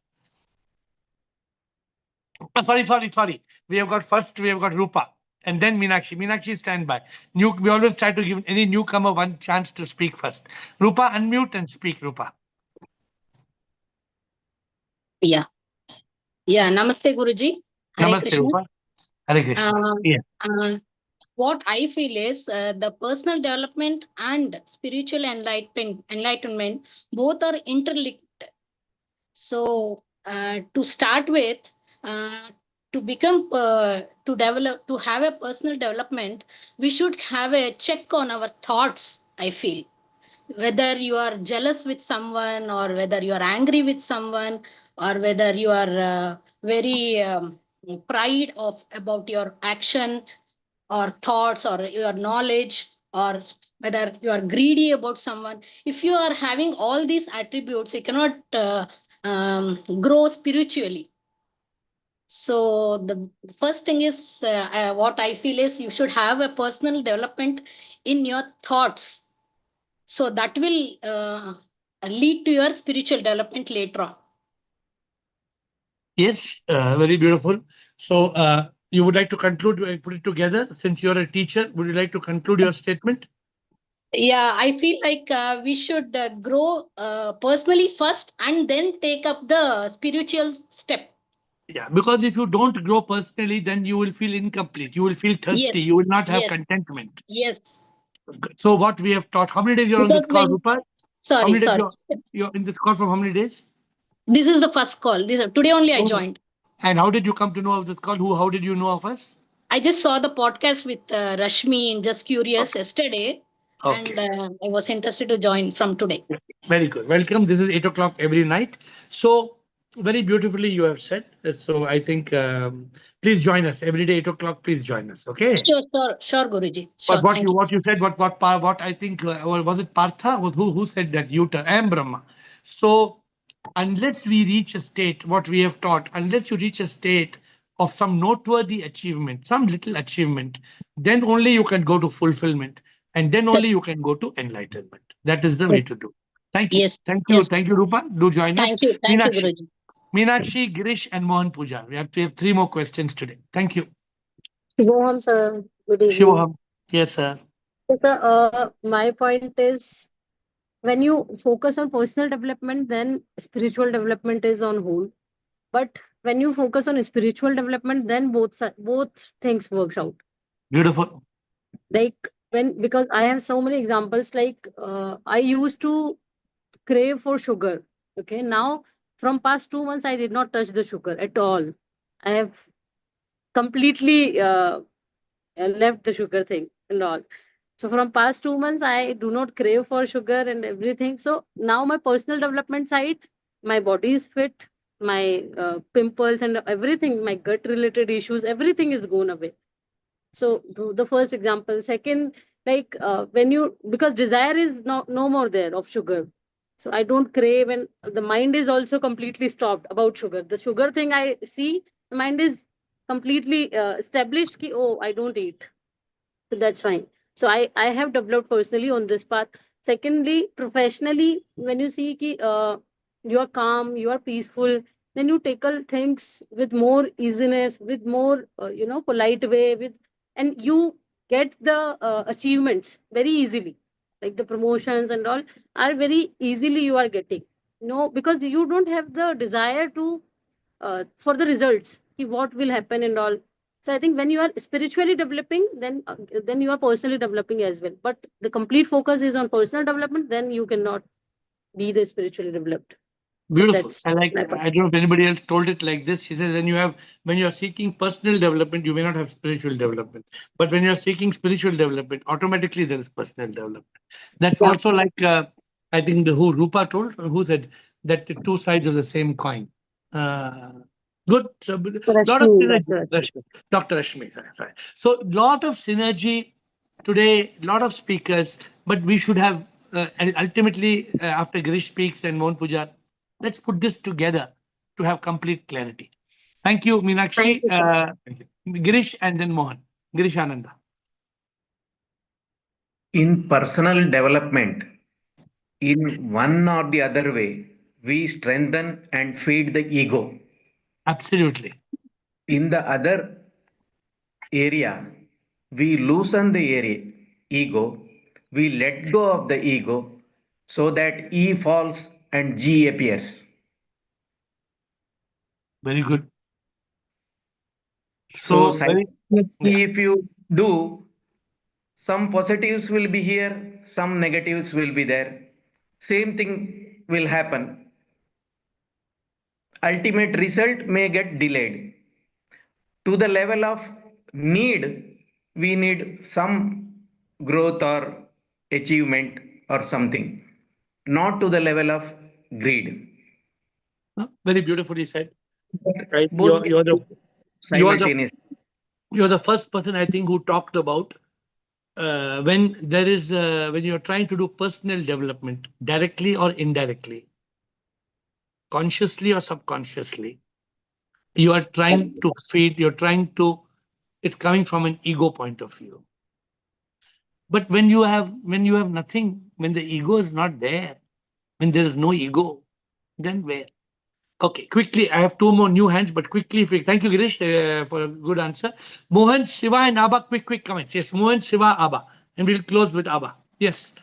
Sorry. We have got Rupa and then Meenakshi. Meenakshi, stand by. We always try to give any newcomer one chance to speak first. Rupa, unmute and speak, Rupa. Yeah. Namaste, Guruji. Hare Namaste, Krishna. Rupa. Hare Krishna. What I feel is the personal development and spiritual enlightenment both are interlinked. So to start with, to become to develop to have a personal development, we should have a check on our thoughts. I feel whether you are jealous with someone or whether you are angry with someone or whether you are very pride of about your action or thoughts or your knowledge or whether you are greedy about someone. If you are having all these attributes, you cannot grow spiritually. So the first thing is what I feel is you should have a personal development in your thoughts, so that will lead to your spiritual development later on. Yes, very beautiful. So you would like to conclude, put it together. Since you're a teacher, would you like to conclude your statement? Yeah, I feel like we should grow personally first and then take up the spiritual step. Yeah, because if you don't grow personally, then you will feel incomplete. You will feel thirsty. Yes, You will not have yes, contentment. yes. So what we have taught, how many days you're on Because this call, when, Rupa? How sorry, many days sorry. you're in this call for how many days? This is the first call. Today only I Oh. joined. And how did you come to know of this call? How did you know of us? I just saw the podcast with Rashmi in Just Curious yesterday, Okay. and I was interested to join from today. Very good. Welcome. This is 8 o'clock every night. So very beautifully you have said. So I think please join us every day 8 o'clock. Please join us. Okay. Sure, Guruji. Sure. But what Thank you. you said, what I think was it Partha who said that I am Brahma. So unless we reach a state, what we have taught, unless you reach a state of some noteworthy achievement, some little achievement, then only you can go to fulfillment, and then only you can go to enlightenment. That is the way to do. Thank you. Yes. Thank you. Thank you, Rupa. Do join us. Thank you. Thank you, Guruji. Meenakshi, Girish, and Mohan Puja. We have 3 more questions today. Thank you. Shivoham, sir. Good evening. Shivoham. Yes, sir. So, sir, my point is when you focus on personal development, then spiritual development is on hold. But when you focus on spiritual development, then both things works out. Beautiful. Like because I have so many examples. Like I used to crave for sugar. Okay, now from past 2 months, I did not touch the sugar at all. I have completely left the sugar thing and all. So from past 2 months, I do not crave for sugar and everything. So now my personal development side, my body is fit, my pimples and everything, my gut related issues, everything is gone away. So the first example. Second, like when you, because desire is no more there of sugar. So I don't crave, and the mind is also completely stopped about sugar. The sugar thing I see, the mind is completely established ki, oh, I don't eat. So that's fine. So I have developed personally on this path. Secondly, professionally, when you see ki, you are calm, you are peaceful, then you tackle things with more easiness, with more polite way, and you get the achievements very easily, like the promotions and all are very easily you are getting. No, because you don't have the desire to for the results, ki what will happen and all. So I think when you are spiritually developing, then you are personally developing as well. But the complete focus is on personal development, then you cannot be the spiritually developed. So Beautiful. that's I don't know if anybody else told it like this. She says when you're seeking personal development, you may not have spiritual development. But when you're seeking spiritual development, automatically there is personal development. That's also like I think who Rupa told, who said that the two sides of the same coin. Good. So lot of synergy. Dr. Rashmi. Sorry. So lot of synergy today, lot of speakers, but we should have and ultimately after Girish speaks and Mohan Puja, let's put this together to have complete clarity. Thank you, Meenakshi, Girish, and then Mohan. Girish Ananda. In personal development, in one or the other way, we strengthen and feed the ego. Absolutely. In the other area, we loosen the ego, we let go of the ego so that E falls and G appears. Very good. So, So very, simultaneously, yeah. if you do, some positives will be here, some negatives will be there. Same thing will happen. Ultimate result may get delayed. To the level of need, we need some growth or achievement or something, not to the level of greed. Very beautifully said. Right. Both You're the simultaneously. you're the first person I think who talked about when there is when you're trying to do personal development directly or indirectly, consciously or subconsciously, you are trying to feed. You're trying to. It's coming from an ego point of view. But when you have nothing, when the ego is not there, when there is no ego, then where? Okay, quickly, I have two more new hands, but quickly, thank you, Girish, for a good answer. Mohan, Shiva, and Abba, quick comments. Yes, Mohan, Shiva, Abba. And we'll close with Abba. Yes.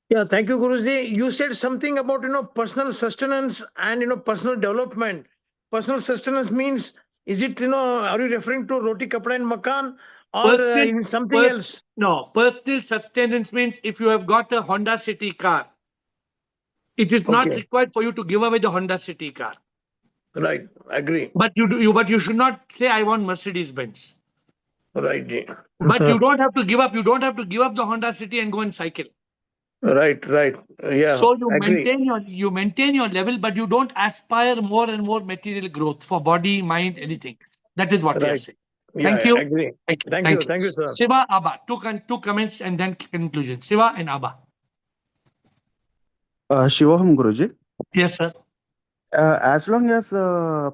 Yeah, thank you, Guruji. You said something about personal sustenance and personal development. Personal sustenance means, is it are you referring to roti, kapda, and makan, or Personal, is it something else? no, personal sustenance means if you have got a Honda City car, it is not Okay, required for you to give away the Honda City car. right, agree. But you should not say I want Mercedes Benz. Right, ji. But you don't have to give up. You don't have to give up the Honda City and go and cycle. Right, yeah, So you agree. maintain your level, but you don't aspire more and more material growth for body, mind, anything. That is what we are Right, saying. Thank yeah, you. agree. Thank you. Thank you, sir. Shiva, Abba, two comments and then conclusion. Shiva and Abba. Shivaham Guruji. Yes, sir. As long as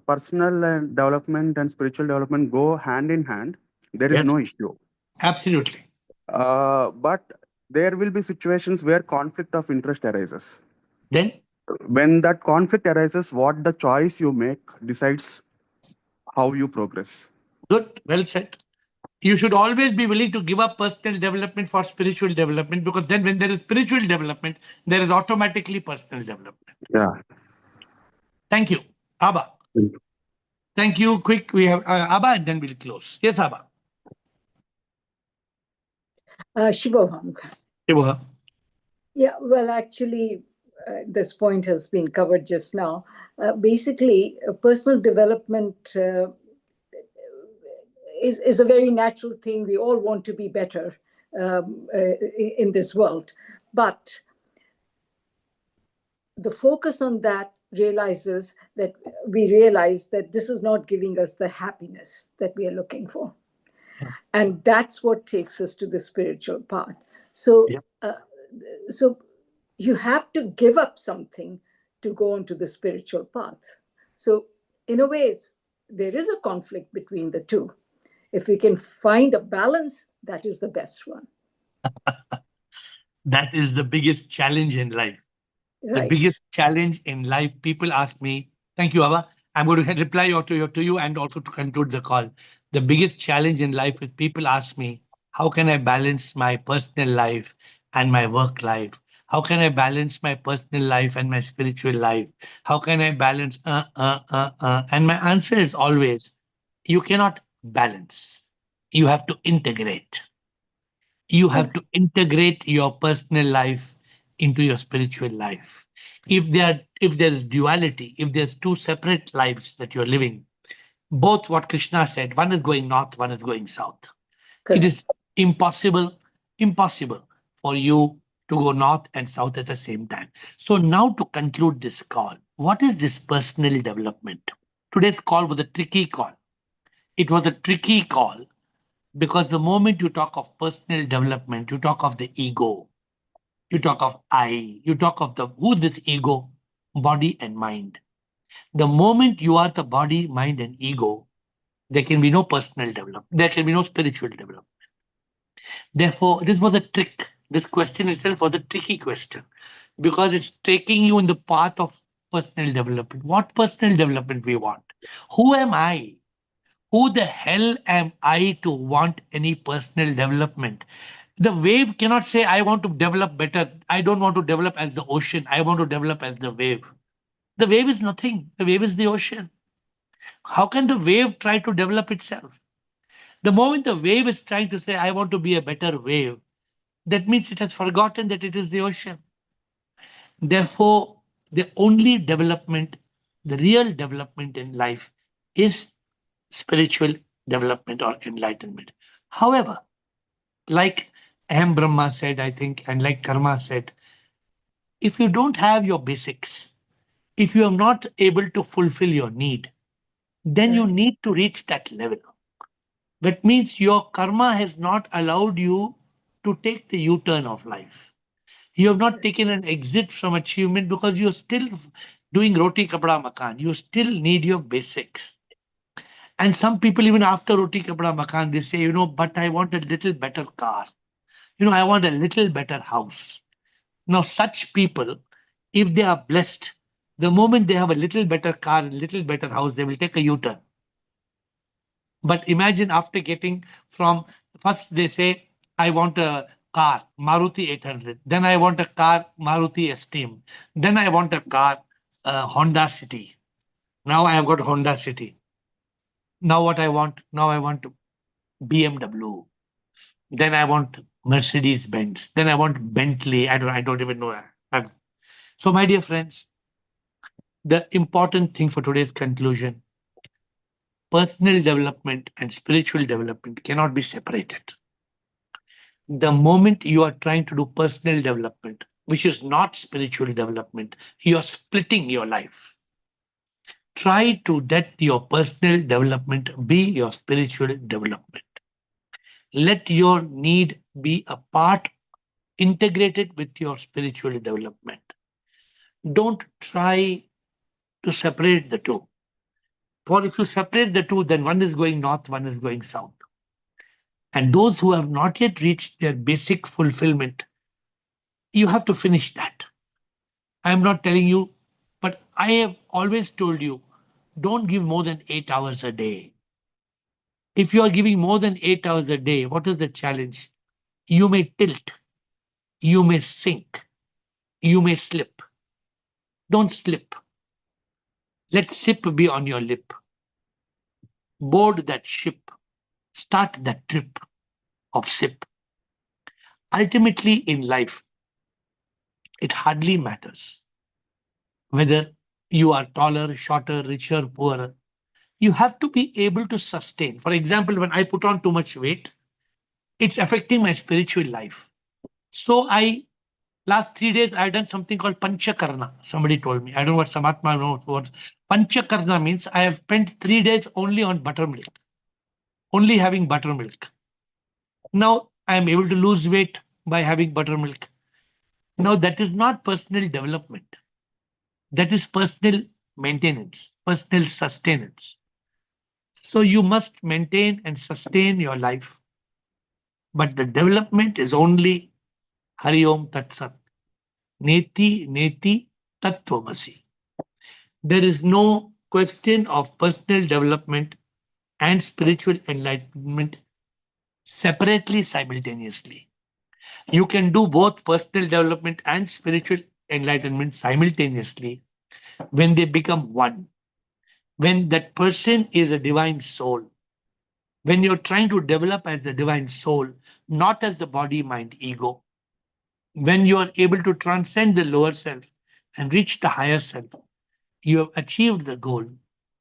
personal and development and spiritual development go hand in hand, there is no Yes, issue. absolutely. But there will be situations where conflict of interest arises. Then, when that conflict arises, what the choice you make decides how you progress. good, well said. You should always be willing to give up personal development for spiritual development, because then when there is spiritual development, there is automatically personal development. Yeah. Thank you. Abba. Thank you. Quick, we have Abba and then we'll close. Yes, Abba. Shivoham. Shivoham. Yeah, well, actually, this point has been covered just now. Basically, personal development is a very natural thing. We all want to be better in this world. But the focus on that realize that this is not giving us the happiness that we are looking for. And that's what takes us to the spiritual path. So, so you have to give up something to go onto the spiritual path. So in a way, there is a conflict between the two. If we can find a balance, that is the best one. That is the biggest challenge in life. Right. The biggest challenge in life. People ask me, thank you, Abba. I'm going to reply to you and also to conclude the call. The biggest challenge in life is people ask me, how can I balance my personal life and my work life? How can I balance my personal life and my spiritual life? How can I balance? And my answer is always, you cannot balance. You have to integrate. You have to integrate your personal life into your spiritual life. If there's duality, if there's two separate lives that you're living, both what Krishna said, one is going north, one is going south. Correct. It is impossible for you to go north and south at the same time. So now to conclude this call, what is this personal development? Today's call was a tricky call. It was a tricky call because the moment you talk of personal development, you talk of the ego, you talk of I, you talk of who's this ego? Body and mind. The moment you are the body, mind, and ego, there can be no personal development. There can be no spiritual development. Therefore, this was a trick. This question itself was a tricky question because it's taking you in the path of personal development. What personal development we want? Who am I? Who the hell am I to want any personal development? The wave cannot say, I want to develop better. I don't want to develop as the ocean. I want to develop as the wave. The wave is nothing. The wave is the ocean. How can the wave try to develop itself? The moment the wave is trying to say, I want to be a better wave, that means it has forgotten that it is the ocean. Therefore, the only development, the real development in life is spiritual development or enlightenment. However, like Aham Brahma said, I think, and like Karma said, if you don't have your basics, if you are not able to fulfill your need, then you need to reach that level. That means your karma has not allowed you to take the U-turn of life. You have not taken an exit from achievement because you're still doing roti kapda makan. You still need your basics. And some people, even after roti kapda makan, they say, but I want a little better car. I want a little better house. Now, such people, if they are blessed, the moment they have a little better car, a little better house, they will take a U-turn. But imagine after getting from first they say, I want a car, Maruti 800. Then I want a car, Maruti Esteem. Then I want a car, Honda City. Now I have got Honda City. Now what I want? Now I want BMW. Then I want Mercedes Benz. Then I want Bentley. I don't even know. So my dear friends, the important thing for today's conclusion, personal development and spiritual development cannot be separated. The moment you are trying to do personal development, which is not spiritual development, you are splitting your life. Try to let your personal development be your spiritual development. Let your need be a part integrated with your spiritual development. Don't try to separate the two. For if you separate the two, then one is going north, one is going south. And those who have not yet reached their basic fulfillment, you have to finish that. I'm not telling you, but I have always told you, don't give more than 8 hours a day. If you are giving more than 8 hours a day, what is the challenge? You may tilt, you may sink, you may slip. Don't slip. Let sip be on your lip. Board that ship. Start that trip of sip. Ultimately, in life, it hardly matters whether you are taller, shorter, richer, poorer. You have to be able to sustain. For example, when I put on too much weight, it's affecting my spiritual life. So last 3 days, I've done something called Panchakarna. Somebody told me. I don't know what Samatma knows what. Panchakarna means I have spent 3 days only on buttermilk, only having buttermilk. Now I am able to lose weight by having buttermilk. Now that is not personal development. That is personal maintenance, personal sustenance. So you must maintain and sustain your life. But the development is only Hari Om Tat Sat. Neti Neti Tattvamasi. There is no question of personal development and spiritual enlightenment separately, simultaneously. You can do both personal development and spiritual enlightenment simultaneously when they become one. When that person is a divine soul, when you're trying to develop as the divine soul, not as the body, mind, ego, when you are able to transcend the lower self and reach the higher self, you have achieved the goal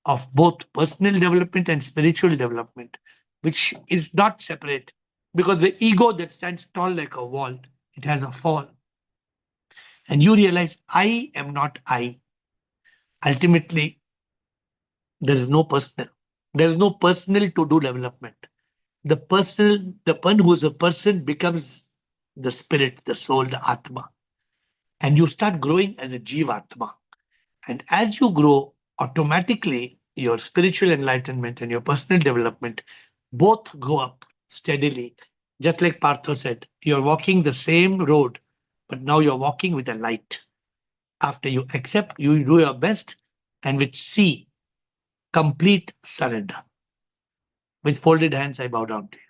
of both personal development and spiritual development, which is not separate because the ego that stands tall like a wall, it has a fall. And you realize, I am not I. Ultimately, there is no personal. There is no personal to do development. The one who is a person becomes the spirit, the soul, the Atma. And you start growing as a Jivatma. And as you grow, automatically your spiritual enlightenment and your personal development both go up steadily, Just like Partho said, you're walking the same road, but now you're walking with a light. After you accept, you do your best, and with C, complete surrender. With folded hands, I bow down to you.